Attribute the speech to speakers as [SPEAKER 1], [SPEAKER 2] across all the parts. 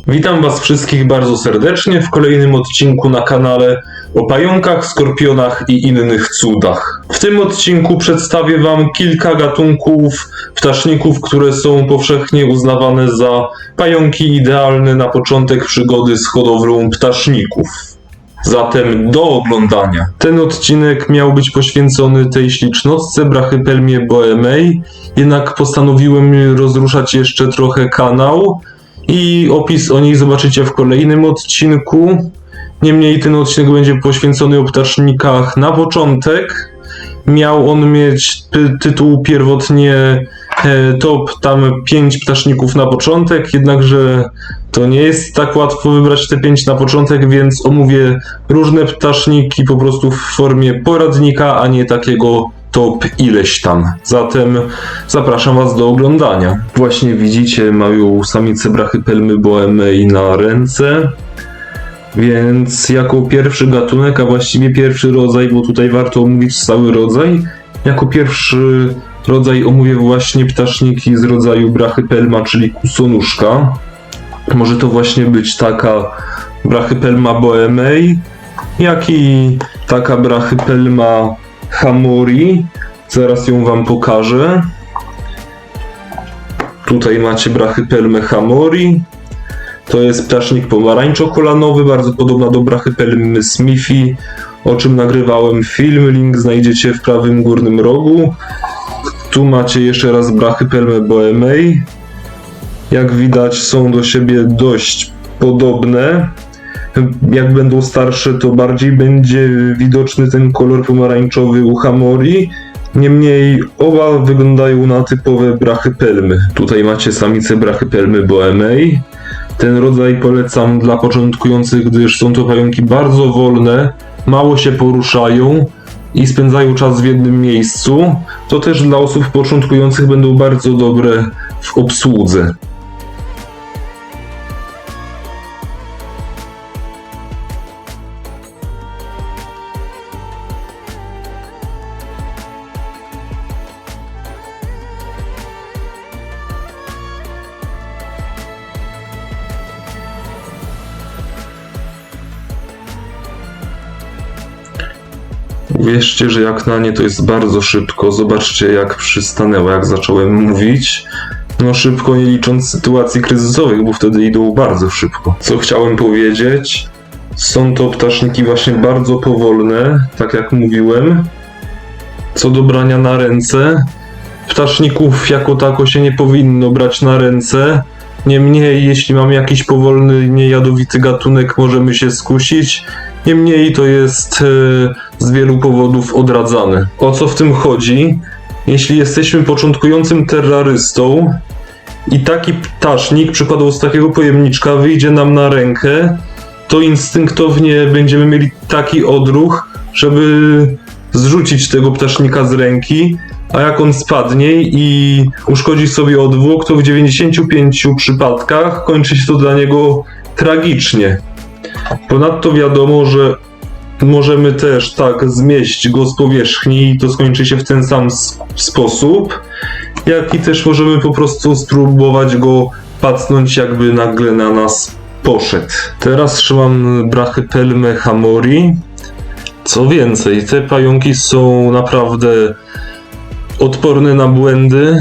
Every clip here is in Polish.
[SPEAKER 1] Witam Was wszystkich bardzo serdecznie w kolejnym odcinku na kanale o pająkach, skorpionach i innych cudach. W tym odcinku przedstawię Wam kilka gatunków ptaszników, które są powszechnie uznawane za pająki idealne na początek przygody z hodowlą ptaszników. Zatem do oglądania. Ten odcinek miał być poświęcony tej ślicznotce Brachypelmie boemei, jednak postanowiłem rozruszać jeszcze trochę kanał i opis o niej zobaczycie w kolejnym odcinku. Niemniej ten odcinek będzie poświęcony o ptasznikach na początek. Miał on mieć tytuł pierwotnie top 5 ptaszników na początek, jednakże to nie jest tak łatwo wybrać te 5 na początek, więc omówię różne ptaszniki po prostu w formie poradnika, a nie takiego top ileś tam. Zatem zapraszam Was do oglądania. Właśnie widzicie moją samicę Brachypelmy boemei na ręce. Więc jako pierwszy gatunek, a właściwie pierwszy rodzaj, bo tutaj warto omówić cały rodzaj, jako pierwszy rodzaj omówię właśnie ptaszniki z rodzaju Brachypelma, czyli kusonuszka. Może to właśnie być taka Brachypelma boemei, jak i taka Brachypelma hamori. Zaraz ją Wam pokażę. Tutaj macie Brachypelmę hamori. To jest ptasznik pomarańczo-kolanowy, bardzo podobna do Brachypelmy smithi, o czym nagrywałem film. Link znajdziecie w prawym górnym rogu. Tu macie jeszcze raz Brachypelmę boemei. Jak widać, są do siebie dość podobne. Jak będą starsze, to bardziej będzie widoczny ten kolor pomarańczowy u hamori. Niemniej oba wyglądają na typowe Brachypelmy. Tutaj macie samicę Brachypelmy boemei. Ten rodzaj polecam dla początkujących, gdyż są to pająki bardzo wolne, mało się poruszają i spędzają czas w jednym miejscu. To też dla osób początkujących będą bardzo dobre w obsłudze. Uwierzcie, że jak na nie to jest bardzo szybko. Zobaczcie, jak przystanęła, jak zacząłem mówić. No szybko, nie licząc sytuacji kryzysowych, bo wtedy idą bardzo szybko. Co chciałem powiedzieć? Są to ptaszniki właśnie bardzo powolne, tak jak mówiłem. Co do brania na ręce, ptaszników jako tako się nie powinno brać na ręce. Niemniej, jeśli mamy jakiś powolny, niejadowity gatunek, możemy się skusić. Niemniej to jest z wielu powodów odradzane. O co w tym chodzi? Jeśli jesteśmy początkującym terrorystą i taki ptasznik, przykładowo z takiego pojemniczka, wyjdzie nam na rękę, to instynktownie będziemy mieli taki odruch, żeby zrzucić tego ptasznika z ręki, a jak on spadnie i uszkodzi sobie odwłok, to w 95 przypadkach kończy się to dla niego tragicznie. Ponadto wiadomo, że możemy też tak zmieść go z powierzchni i to skończy się w ten sam sposób, jak i też możemy po prostu spróbować go pacnąć, jakby nagle na nas poszedł. Teraz trzymam Brachypelmę hamori. Co więcej, te pająki są naprawdę odporne na błędy,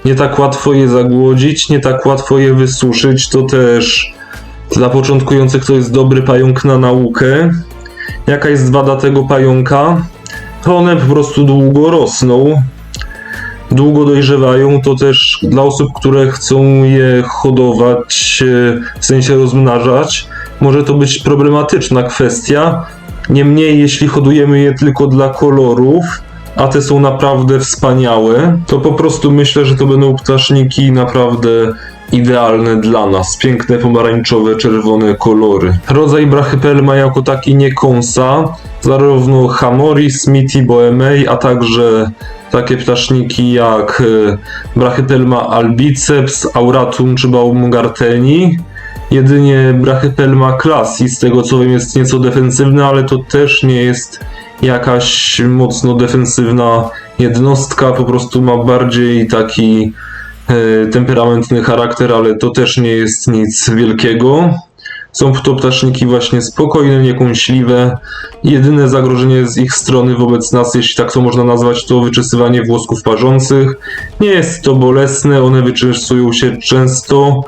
[SPEAKER 1] nie tak łatwo je zagłodzić, nie tak łatwo je wysuszyć, to też dla początkujących to jest dobry pająk na naukę. Jaka jest wada tego pająka? To one po prostu długo rosną, długo dojrzewają. To też dla osób, które chcą je hodować, w sensie rozmnażać, może to być problematyczna kwestia. Niemniej, jeśli hodujemy je tylko dla kolorów, a te są naprawdę wspaniałe, to po prostu myślę, że to będą ptaszniki naprawdę idealne dla nas. Piękne pomarańczowe, czerwone kolory. Rodzaj Brachypelma jako taki nie kąsa. Zarówno hamori, smithi, boemei, a także takie ptaszniki jak Brachypelma albiceps, auratum czy baumgarteni. Jedynie Brachypelma classy, z tego co wiem, jest nieco defensywna, ale to też nie jest jakaś mocno defensywna jednostka, po prostu ma bardziej taki temperamentny charakter, ale to też nie jest nic wielkiego. Są to ptaszniki właśnie spokojne, niekąśliwe. Jedyne zagrożenie z ich strony wobec nas, jeśli tak to można nazwać, to wyczesywanie włosków parzących. Nie jest to bolesne, one wyczesują się często,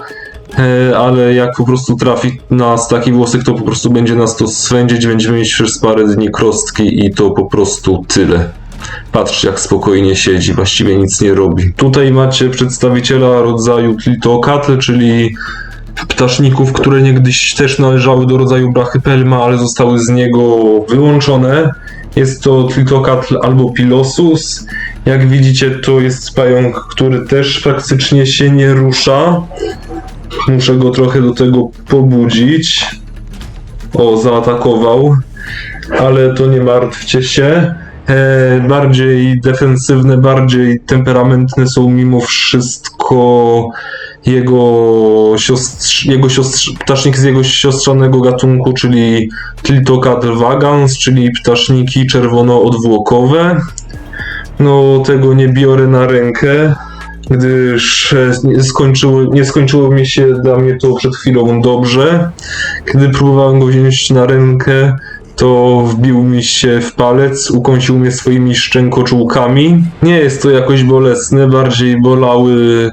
[SPEAKER 1] ale jak po prostu trafi nas taki włosek, to po prostu będzie nas to swędzić, będziemy mieć przez parę dni krostki i to po prostu tyle. Patrzcie, jak spokojnie siedzi, właściwie nic nie robi. Tutaj macie przedstawiciela rodzaju Tliltocatl, czyli ptaszników, które niegdyś też należały do rodzaju Brachypelma, ale zostały z niego wyłączone. Jest to Tliltocatl albo Pilosus. Jak widzicie, to jest pająk, który też praktycznie się nie rusza. Muszę go trochę do tego pobudzić. O, zaatakował. Ale to nie martwcie się. Bardziej defensywne, bardziej temperamentne są mimo wszystko ptasznik z jego siostrzanego gatunku, czyli Tliltocatl vagans, czyli ptaszniki czerwono-odwłokowe. No, tego nie biorę na rękę, gdyż nie skończyło mi się dla mnie to przed chwilą dobrze. Kiedy próbowałem go wziąć na rękę, to wbił mi się w palec, ukąsił mnie swoimi szczękoczułkami. Nie jest to jakoś bolesne, bardziej bolały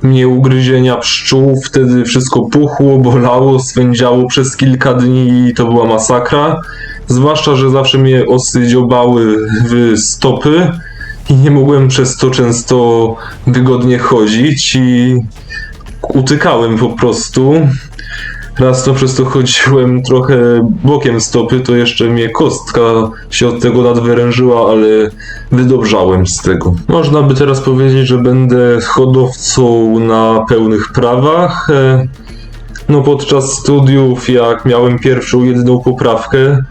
[SPEAKER 1] mnie ugryzienia pszczół, wtedy wszystko puchło, bolało, swędziało przez kilka dni i to była masakra. Zwłaszcza, że zawsze mnie osy dziobały w stopy i nie mogłem przez to często wygodnie chodzić i utykałem po prostu. Raz to przez to chodziłem trochę bokiem stopy, to jeszcze mnie kostka się od tego nadwyrężyła, ale wydobrzałem z tego. Można by teraz powiedzieć, że będę hodowcą na pełnych prawach. No podczas studiów, jak miałem pierwszą jedyną poprawkę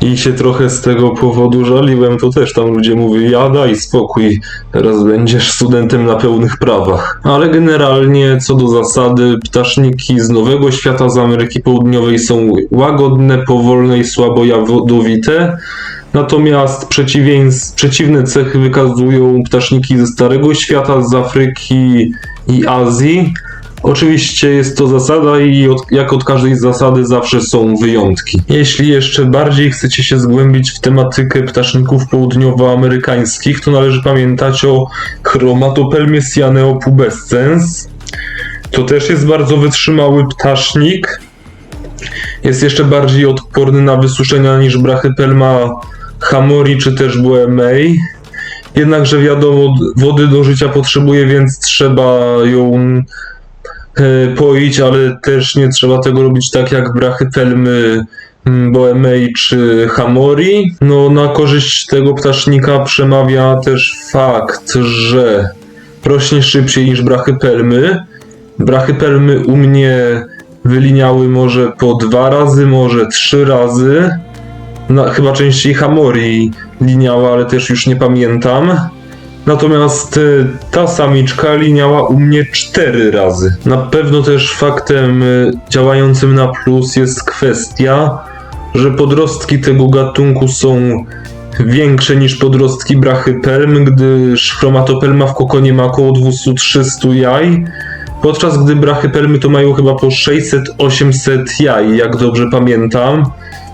[SPEAKER 1] i się trochę z tego powodu żaliłem, to też tam ludzie mówili: ja daj spokój, teraz będziesz studentem na pełnych prawach. Ale generalnie co do zasady, ptaszniki z Nowego Świata, z Ameryki Południowej są łagodne, powolne i słabo jadowite. Natomiast przeciwne cechy wykazują ptaszniki ze Starego Świata, z Afryki i Azji. Oczywiście jest to zasada i jak od każdej zasady zawsze są wyjątki. Jeśli jeszcze bardziej chcecie się zgłębić w tematykę ptaszników południowoamerykańskich, to należy pamiętać o Chromatopelmie cyaneopubescens. To też jest bardzo wytrzymały ptasznik. Jest jeszcze bardziej odporny na wysuszenia niż Brachypelma hamori czy też Boemei. Jednakże wiadomo, wody do życia potrzebuje, więc trzeba ją poić, ale też nie trzeba tego robić tak jak Brachypelmy Boemei czy hamori. No, na korzyść tego ptasznika przemawia też fakt, że rośnie szybciej niż Brachypelmy. Brachypelmy u mnie wyliniały może po 2 razy, może 3 razy. Chyba częściej hamori liniała, ale też już nie pamiętam. Natomiast ta samiczka liniała u mnie 4 razy. Na pewno też faktem działającym na plus jest kwestia, że podrostki tego gatunku są większe niż podrostki Brachypelm, gdyż Chromatopelma w kokonie ma około 200-300 jaj, podczas gdy Brachypelmy to mają chyba po 600-800 jaj, jak dobrze pamiętam.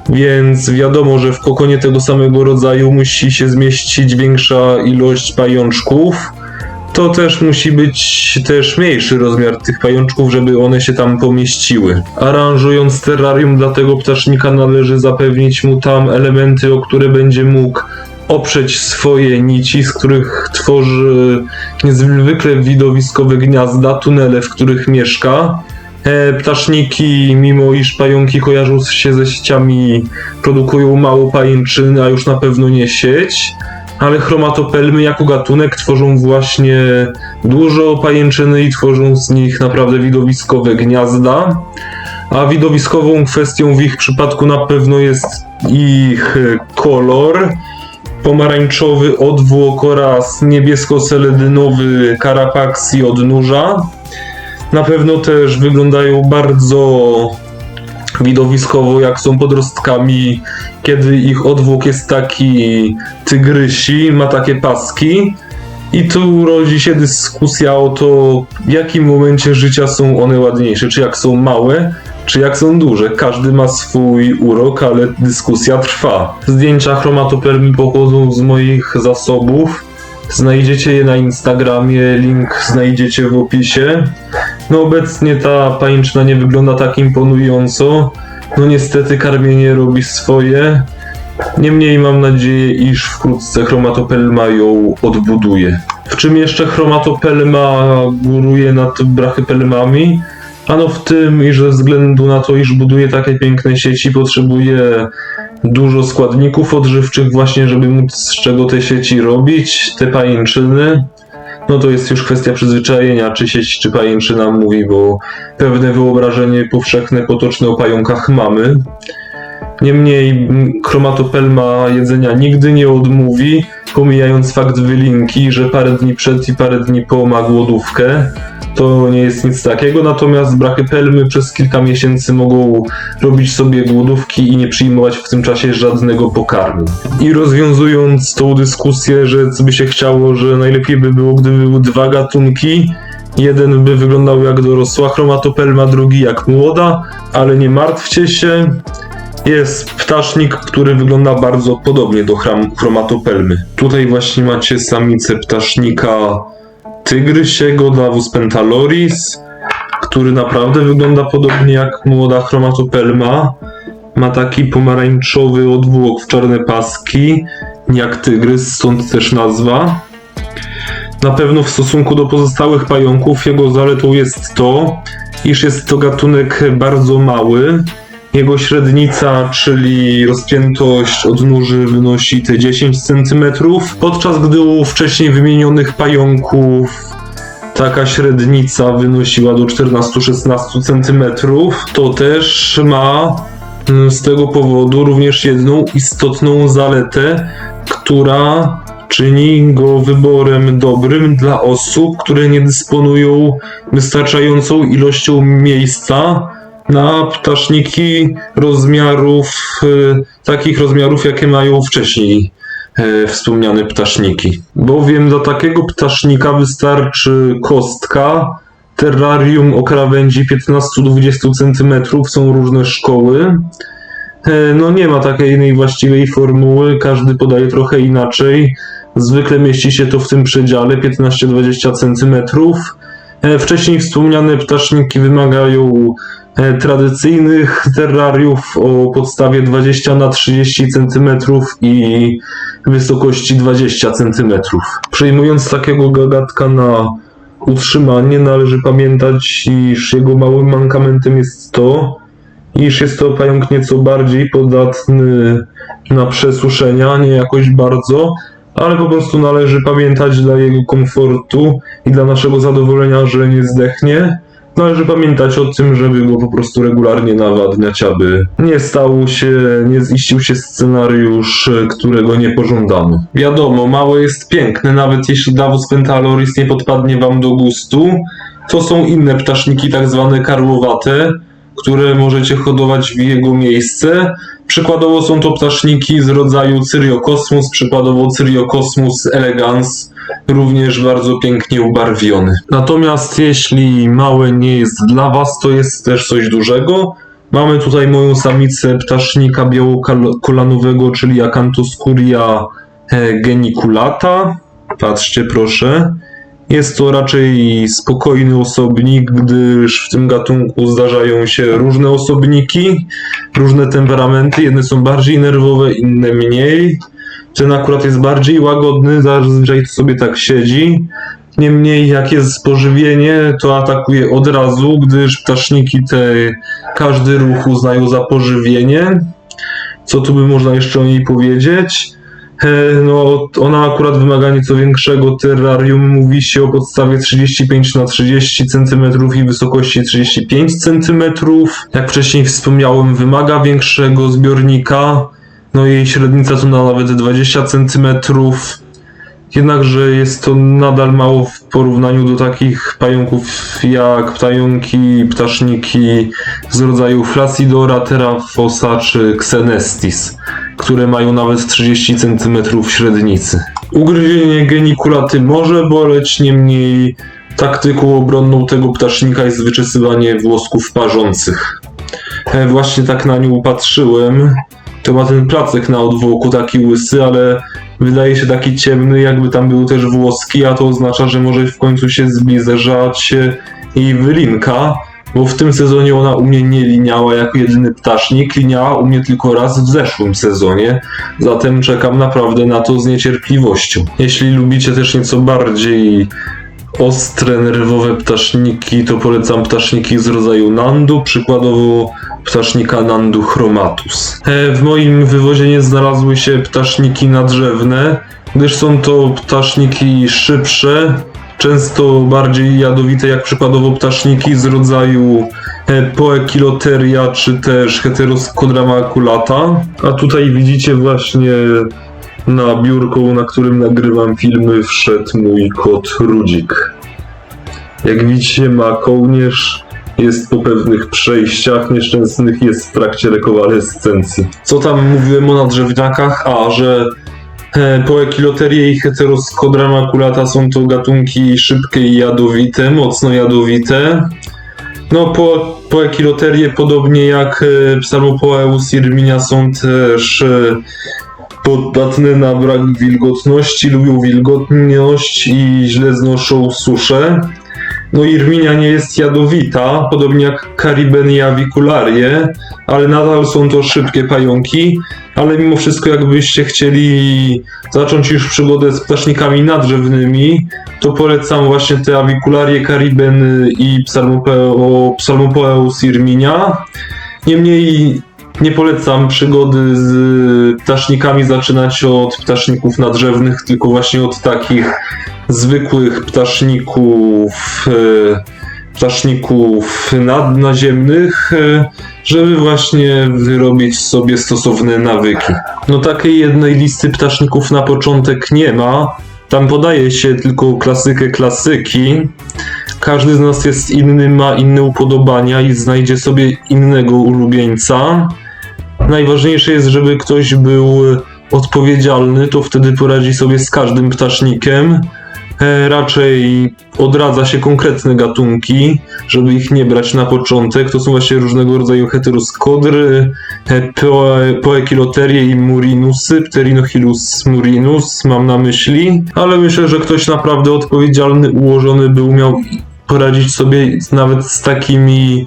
[SPEAKER 1] Więc wiadomo, że w kokonie tego samego rodzaju musi się zmieścić większa ilość pajączków. To też musi być też mniejszy rozmiar tych pajączków, żeby one się tam pomieściły. Aranżując terrarium dla tego ptasznika należy zapewnić mu tam elementy, o które będzie mógł oprzeć swoje nici, z których tworzy niezwykle widowiskowe gniazda, tunele, w których mieszka. Ptaszniki, mimo iż pająki kojarzą się ze sieciami, produkują mało pajęczyny, a już na pewno nie sieć. Ale chromatopelmy jako gatunek tworzą właśnie dużo pajęczyny i tworzą z nich naprawdę widowiskowe gniazda. A widowiskową kwestią w ich przypadku na pewno jest ich kolor. Pomarańczowy odwłok oraz niebiesko-seledynowy karapaksji odnóża. Na pewno też wyglądają bardzo widowiskowo, jak są podrostkami, kiedy ich odwłok jest taki tygrysi, ma takie paski. I tu rodzi się dyskusja o to, w jakim momencie życia są one ładniejsze, czy jak są małe, czy jak są duże. Każdy ma swój urok, ale dyskusja trwa. Zdjęcia chromatopelmy pochodzą z moich zasobów. Znajdziecie je na Instagramie, link znajdziecie w opisie. No obecnie ta pajęczyna nie wygląda tak imponująco. No niestety karmienie robi swoje. Niemniej mam nadzieję, iż wkrótce chromatopelma ją odbuduje. W czym jeszcze chromatopelma góruje nad brachypelmami? Ano w tym, iż ze względu na to, iż buduje takie piękne sieci, potrzebuje dużo składników odżywczych właśnie, żeby móc z czego te sieci robić, te pajęczyny. No to jest już kwestia przyzwyczajenia, czy sieć, czy pajęczyna mówi, bo pewne wyobrażenie powszechne, potoczne o pająkach mamy. Niemniej chromatopelma jedzenia nigdy nie odmówi, pomijając fakt wylinki, że parę dni przed i parę dni po ma głodówkę. To nie jest nic takiego, natomiast brachypelmy przez kilka miesięcy mogą robić sobie głodówki i nie przyjmować w tym czasie żadnego pokarmu. I rozwiązując tą dyskusję, że co by się chciało, że najlepiej by było, gdyby były dwa gatunki, jeden by wyglądał jak dorosła chromatopelma, drugi jak młoda, ale nie martwcie się. Jest ptasznik, który wygląda bardzo podobnie do chromatopelmy. Tutaj właśnie macie samicę ptasznika tygrysiego Davus pentaloris, który naprawdę wygląda podobnie jak młoda chromatopelma. Ma taki pomarańczowy odwłok w czarne paski, jak tygrys, stąd też nazwa. Na pewno w stosunku do pozostałych pająków jego zaletą jest to, iż jest to gatunek bardzo mały. Jego średnica, czyli rozpiętość odnóży, wynosi te 10 cm, podczas gdy u wcześniej wymienionych pająków taka średnica wynosiła do 14-16 cm. To też ma z tego powodu również jedną istotną zaletę, która czyni go wyborem dobrym dla osób, które nie dysponują wystarczającą ilością miejsca na ptaszniki takich rozmiarów, jakie mają wcześniej wspomniane ptaszniki. Bowiem dla takiego ptasznika wystarczy kostka, terrarium o krawędzi 15-20 cm, są różne szkoły. No nie ma takiej innej właściwej formuły, każdy podaje trochę inaczej. Zwykle mieści się to w tym przedziale 15-20 cm. Wcześniej wspomniane ptaszniki wymagają tradycyjnych terrariów o podstawie 20x30 cm i wysokości 20 cm. Przejmując takiego gagatka na utrzymanie, należy pamiętać, iż jego małym mankamentem jest to, iż jest to pająk nieco bardziej podatny na przesuszenia, nie jakoś bardzo, ale po prostu należy pamiętać dla jego komfortu i dla naszego zadowolenia, że nie zdechnie. Należy pamiętać o tym, żeby go po prostu regularnie nawadniać, aby nie ziścił się scenariusz, którego nie pożądano. Wiadomo, małe jest piękne, nawet jeśli Davus pentaloris nie podpadnie wam do gustu, to są inne ptaszniki, tak zwane karłowate, które możecie hodować w jego miejsce. Przykładowo są to ptaszniki z rodzaju Cyriocosmus, przykładowo Cyriocosmus elegans, również bardzo pięknie ubarwiony. Natomiast jeśli małe nie jest dla was, to jest też coś dużego. Mamy tutaj moją samicę ptasznika białokolanowego, czyli Acanthoscuria geniculata. Patrzcie proszę. Jest to raczej spokojny osobnik, gdyż w tym gatunku zdarzają się różne osobniki, różne temperamenty. Jedne są bardziej nerwowe, inne mniej. Ten akurat jest bardziej łagodny, zazwyczaj sobie tak siedzi. Niemniej jak jest pożywienie, to atakuje od razu, gdyż ptaszniki te każdy ruch uznają za pożywienie. Co tu by można jeszcze o niej powiedzieć? No, ona akurat wymaga nieco większego terrarium. Mówi się o podstawie 35x30 cm i wysokości 35 cm. Jak wcześniej wspomniałem, wymaga większego zbiornika. No jej średnica to nawet 20 cm. Jednakże jest to nadal mało w porównaniu do takich pająków jak ptaszniki z rodzaju Phlacidora, Theraphosa czy Xenestis, które mają nawet 30 cm średnicy. Ugryzienie genikulaty może boleć, niemniej taktyką obronną tego ptasznika jest wyczesywanie włosków parzących. Właśnie tak na nią patrzyłem. To ma ten placek na odwłoku taki łysy, ale wydaje się taki ciemny, jakby tam były też włoski, a to oznacza, że może w końcu się zbliżać jej wylinka, bo w tym sezonie ona u mnie nie liniała jako jedyny ptasznik, liniała u mnie tylko raz w zeszłym sezonie, zatem czekam naprawdę na to z niecierpliwością. Jeśli lubicie też nieco bardziej ostre, nerwowe ptaszniki, to polecam ptaszniki z rodzaju Nandu, przykładowo ptasznika Nandu chromatus. W moim wywozie nie znalazły się ptaszniki nadrzewne, gdyż są to ptaszniki szybsze, często bardziej jadowite, jak przykładowo ptaszniki z rodzaju Poekiloteria czy też Heteroscodra maculata. A tutaj widzicie właśnie na biurko, na którym nagrywam filmy, wszedł mój kot Rudzik. Jak widzicie, ma kołnierz, jest po pewnych przejściach nieszczęsnych, jest w trakcie rekonwalescencji. Co tam mówiłem o nadrzewniakach? że Poekiloterie i Heteroscodra maculata są to gatunki szybkie i jadowite, mocno jadowite. No, Poekiloterie, podobnie jak Psalmopoeus irminia, są też podatne na brak wilgotności, lubią wilgotność i źle znoszą suszę. No, Irminia nie jest jadowita, podobnie jak Caribenia avicularie, ale nadal są to szybkie pająki. Ale mimo wszystko, jakbyście chcieli zacząć już przygodę z ptasznikami nadrzewnymi, to polecam właśnie te avicularie, Caribeny i Psalmopoeus irminia. Niemniej nie polecam przygody z ptasznikami zaczynać od ptaszników nadrzewnych, tylko właśnie od takich zwykłych ptaszników nadnaziemnych, żeby właśnie wyrobić sobie stosowne nawyki. No, takiej jednej listy ptaszników na początek nie ma. Tam podaje się tylko klasyki. Każdy z nas jest inny, ma inne upodobania i znajdzie sobie innego ulubieńca. Najważniejsze jest, żeby ktoś był odpowiedzialny, to wtedy poradzi sobie z każdym ptasznikiem. Raczej odradza się konkretne gatunki, żeby ich nie brać na początek. To są właśnie różnego rodzaju heteroskodry, Poekiloterie i murinusy, Pterinochilus murinus mam na myśli. Ale myślę, że ktoś naprawdę odpowiedzialny, ułożony by umiał poradzić sobie nawet z takimi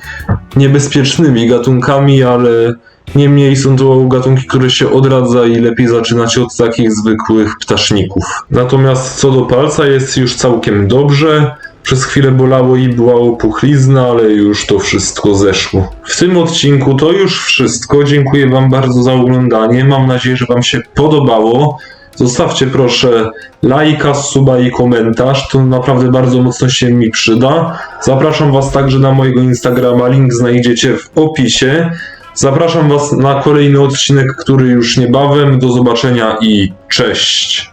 [SPEAKER 1] niebezpiecznymi gatunkami, ale niemniej są to gatunki, które się odradza i lepiej zaczynać od takich zwykłych ptaszników. Natomiast co do palca, jest już całkiem dobrze. Przez chwilę bolało i była opuchlizna, ale już to wszystko zeszło. W tym odcinku to już wszystko. Dziękuję Wam bardzo za oglądanie. Mam nadzieję, że Wam się podobało. Zostawcie proszę lajka, suba i komentarz, to naprawdę bardzo mocno się mi przyda. Zapraszam Was także na mojego Instagrama, link znajdziecie w opisie. Zapraszam Was na kolejny odcinek, który już niebawem. Do zobaczenia i cześć!